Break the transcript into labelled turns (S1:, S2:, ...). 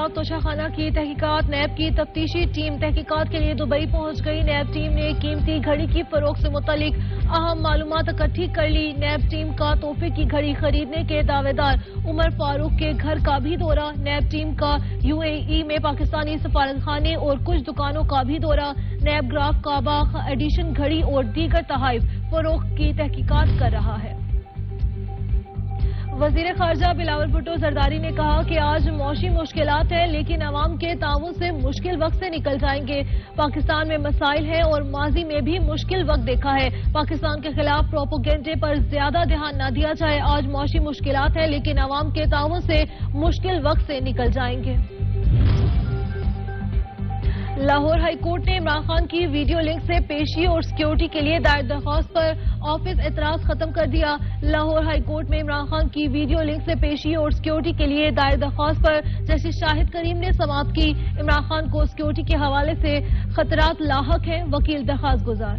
S1: خلاف توشہ خانہ کی تحقیقات، نیب کی تفتیشی ٹیم تحقیقات کے لیے دبئی پہنچ گئی۔ نیب ٹیم نے قیمتی گھڑی کی فروخت سے متعلق اہم معلومات اکٹھی کر لی۔ نیب ٹیم کا تحفے کی گھڑی خریدنے کے دعوے دار عمر فاروق کے گھر کا بھی دورہ۔ نیب ٹیم کا UAE میں پاکستانی سفارت خانے اور کچھ دکانوں کا بھی دورہ۔ نیب گراف کعبہ ایڈیشن گھڑی اور دیگر تحائف فروخت کی تحقیقات کر رہا ہے۔ وزیر خارجہ بلاول بھٹو زرداری نے کہا کہ آج معاشی مشکلات ہیں لیکن عوام کے تعاون سے مشکل وقت سے نکل جائیں گے۔ پاکستان میں مسائل ہیں اور ماضی میں بھی مشکل وقت دیکھا ہے۔ پاکستان کے خلاف پروپیگنڈے پر زیادہ دھیان نہ دیا جائے۔ آج معاشی مشکلات ہیں لیکن عوام کے تعاون سے مشکل وقت سے نکل جائیں گے۔ لاہور ہائی کورٹ نے عمران خان کی ویڈیو لنک سے پیشی اور سیکیورٹی کے لیے دائر درخواست پر آفس اعتراض ختم کر دیا۔ لاہور ہائی کورٹ میں عمران خان کی ویڈیو لنک سے پیشی اور سیکیورٹی کے لیے دائر درخواست پر جسٹس شاہد کریم نے سماعت کی۔ عمران خان کو سیکیورٹی کے حوالے سے خطرات لاحق ہیں، وکیل درخواست گزار۔